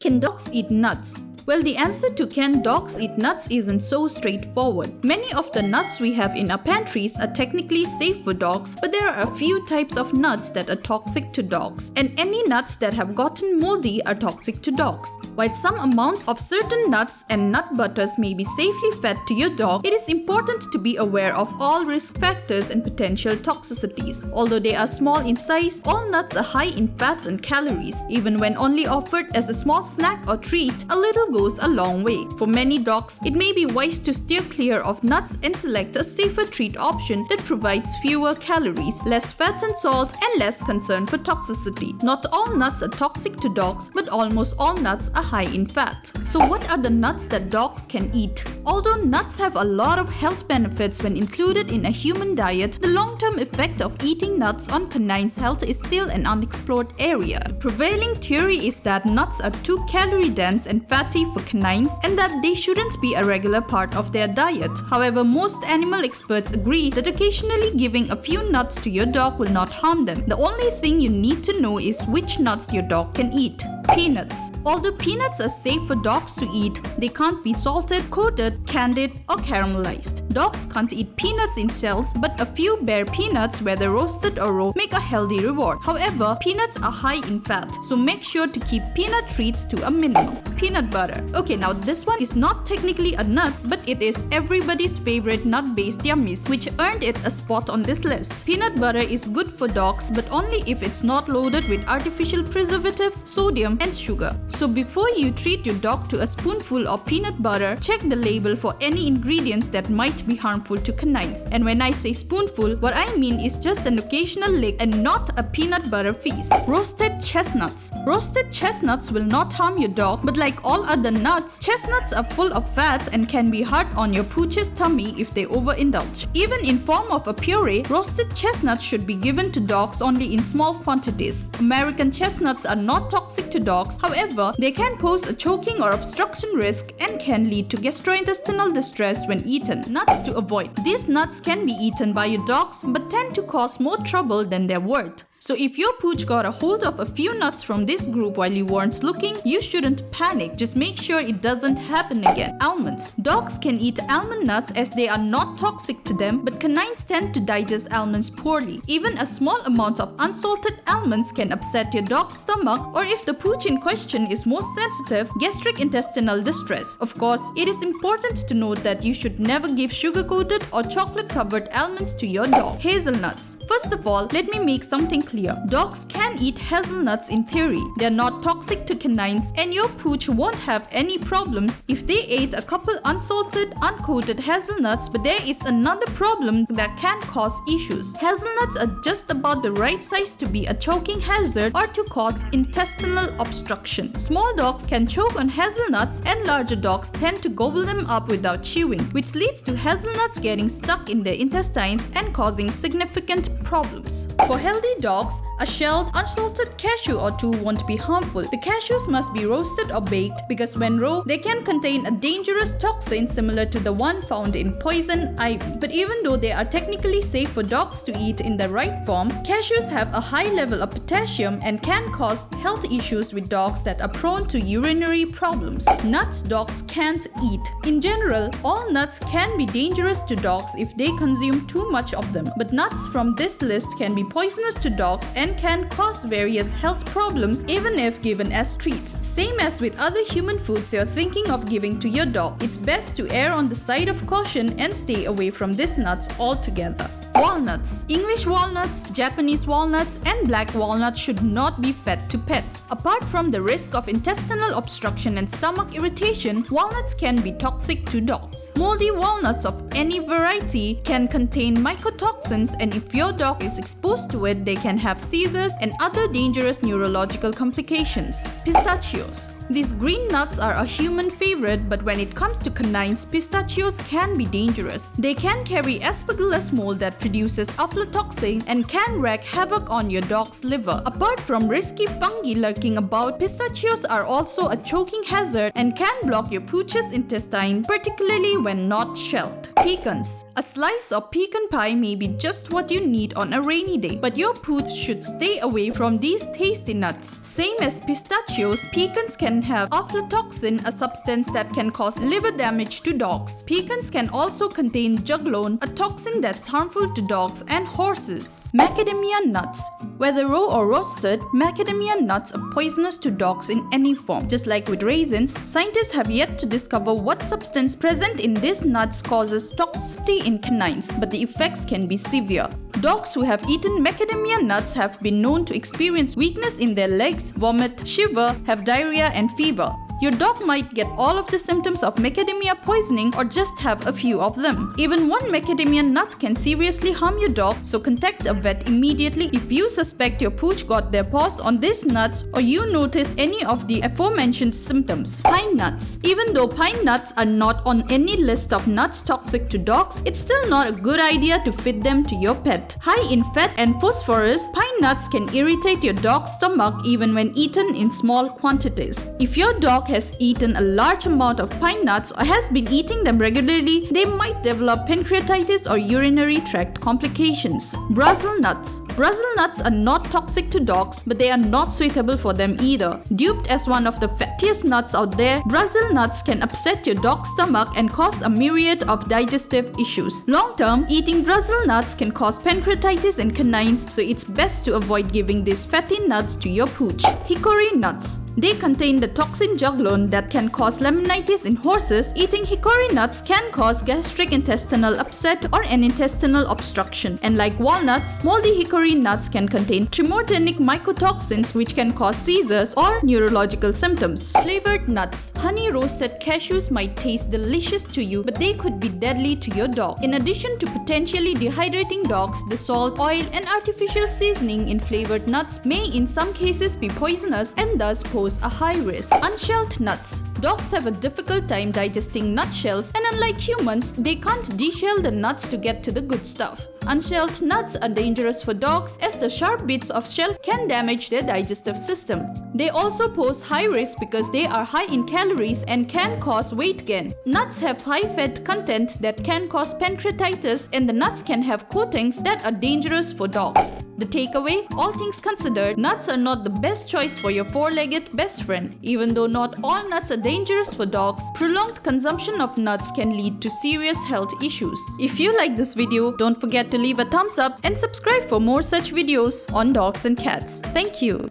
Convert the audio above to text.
Can dogs eat nuts? Well, the answer to can dogs eat nuts isn't so straightforward. Many of the nuts we have in our pantries are technically safe for dogs, but there are a few types of nuts that are toxic to dogs, and any nuts that have gotten moldy are toxic to dogs. While some amounts of certain nuts and nut butters may be safely fed to your dog, it is important to be aware of all risk factors and potential toxicities. Although they are small in size, all nuts are high in fats and calories. Even when only offered as a small snack or treat, a little goes a long way. For many dogs, it may be wise to steer clear of nuts and select a safer treat option that provides fewer calories, less fat and salt, and less concern for toxicity. Not all nuts are toxic to dogs, but almost all nuts are high in fat. So what are the nuts that dogs can eat? Although nuts have a lot of health benefits when included in a human diet, the long-term effect of eating nuts on canines' health is still an unexplored area. The prevailing theory is that nuts are too calorie-dense and fatty for canines and that they shouldn't be a regular part of their diet. However, most animal experts agree that occasionally giving a few nuts to your dog will not harm them. The only thing you need to know is which nuts your dog can eat. Peanuts. Although peanuts are safe for dogs to eat, they can't be salted, coated, candied, or caramelized. Dogs can't eat peanuts in shells, but a few bare peanuts, whether roasted or raw, make a healthy reward. However, peanuts are high in fat, so make sure to keep peanut treats to a minimum. Peanut butter. Okay, now this one is not technically a nut, but it is everybody's favorite nut-based yummies, which earned it a spot on this list. Peanut butter is good for dogs, but only if it's not loaded with artificial preservatives, sodium, and sugar. So before you treat your dog to a spoonful of peanut butter, check the label for any ingredients that might be harmful to canines. And when I say spoonful, what I mean is just an occasional lick and not a peanut butter feast. Roasted chestnuts. Roasted chestnuts will not harm your dog, but like all other nuts, chestnuts are full of fat and can be hard on your pooch's tummy if they overindulge. Even in form of a puree, roasted chestnuts should be given to dogs only in small quantities. American chestnuts are not toxic to dogs, however, they can pose a choking or obstruction risk and can lead to gastrointestinal distress when eaten. Nuts to avoid. These nuts can be eaten by your dogs but tend to cause more trouble than they're worth. So if your pooch got a hold of a few nuts from this group while you weren't looking, you shouldn't panic. Just make sure it doesn't happen again. Almonds. Dogs can eat almond nuts as they are not toxic to them, but canines tend to digest almonds poorly. Even a small amount of unsalted almonds can upset your dog's stomach, or if the pooch in question is more sensitive, gastric intestinal distress. Of course, it is important to note that you should never give sugar-coated or chocolate-covered almonds to your dog. Hazelnuts. First of all, let me make something clear. Dogs can eat hazelnuts in theory. They are not toxic to canines, and your pooch won't have any problems if they ate a couple unsalted, uncoated hazelnuts, but there is another problem that can cause issues. Hazelnuts are just about the right size to be a choking hazard or to cause intestinal obstruction. Small dogs can choke on hazelnuts, and larger dogs tend to gobble them up without chewing, which leads to hazelnuts getting stuck in their intestines and causing significant problems. For healthy dogs, a shelled, unsalted cashew or two won't be harmful. The cashews must be roasted or baked because when raw, they can contain a dangerous toxin similar to the one found in poison ivy. But even though they are technically safe for dogs to eat in the right form, cashews have a high level of potassium and can cause health issues with dogs that are prone to urinary problems. Nuts dogs can't eat. In general, all nuts can be dangerous to dogs if they consume too much of them. But nuts from this list can be poisonous to dogs and can cause various health problems even if given as treats. Same as with other human foods you're thinking of giving to your dog, it's best to err on the side of caution and stay away from these nuts altogether. Walnuts. English walnuts, Japanese walnuts, and black walnuts should not be fed to pets. Apart from the risk of intestinal obstruction and stomach irritation, walnuts can be toxic to dogs. Moldy walnuts of any variety can contain mycotoxins, and if your dog is exposed to it, they can have seizures and other dangerous neurological complications. Pistachios. These green nuts are a human favorite, but when it comes to canines, pistachios can be dangerous. They can carry aspergillus mold that produces aflatoxin and can wreak havoc on your dog's liver. Apart from risky fungi lurking about, pistachios are also a choking hazard and can block your pooch's intestine, particularly when not shelled. Pecans. A slice of pecan pie may be just what you need on a rainy day, but your pooch should stay away from these tasty nuts. Same as pistachios, pecans can can have aflatoxin, a substance that can cause liver damage to dogs. Pecans can also contain juglone, a toxin that's harmful to dogs and horses. Macadamia nuts. Whether raw or roasted, macadamia nuts are poisonous to dogs in any form. Just like with raisins, scientists have yet to discover what substance present in these nuts causes toxicity in canines, but the effects can be severe. Dogs who have eaten macadamia nuts have been known to experience weakness in their legs, vomit, shiver, have diarrhea and fever. Your dog might get all of the symptoms of macadamia poisoning or just have a few of them. Even one macadamia nut can seriously harm your dog, so contact a vet immediately if you suspect your pooch got their paws on these nuts or you notice any of the aforementioned symptoms. Pine nuts. Even though pine nuts are not on any list of nuts toxic to dogs, it's still not a good idea to feed them to your pet. High in fat and phosphorus, pine nuts can irritate your dog's stomach even when eaten in small quantities. If your dog has eaten a large amount of pine nuts or has been eating them regularly, they might develop pancreatitis or urinary tract complications. Brazil nuts. Brazil nuts are not toxic to dogs, but they are not suitable for them either. Duped as one of the fattiest nuts out there, Brazil nuts can upset your dog's stomach and cause a myriad of digestive issues. Long term, eating Brazil nuts can cause pancreatitis in canines, so it's best to avoid giving these fatty nuts to your pooch. Hickory nuts. They contain the toxin juglone that can cause laminitis in horses. Eating hickory nuts can cause gastric intestinal upset or an intestinal obstruction. And like walnuts, moldy hickory nuts can contain tremortenic mycotoxins which can cause seizures or neurological symptoms. Flavored nuts. Honey roasted cashews might taste delicious to you, but they could be deadly to your dog. In addition to potentially dehydrating dogs, the salt, oil, and artificial seasoning in flavored nuts may in some cases be poisonous and thus pose a high risk. Unshelled nuts. Dogs have a difficult time digesting nut shells, and unlike humans, they can't deshell the nuts to get to the good stuff. Unshelled nuts are dangerous for dogs as the sharp bits of shell can damage their digestive system. They also pose high risk because they are high in calories and can cause weight gain. Nuts have high fat content that can cause pancreatitis, and the nuts can have coatings that are dangerous for dogs. The takeaway, all things considered, nuts are not the best choice for your four-legged best friend. Even though not all nuts are dangerous for dogs, prolonged consumption of nuts can lead to serious health issues. If you like this video, don't forget to leave a thumbs up and subscribe for more such videos on dogs and cats. Thank you.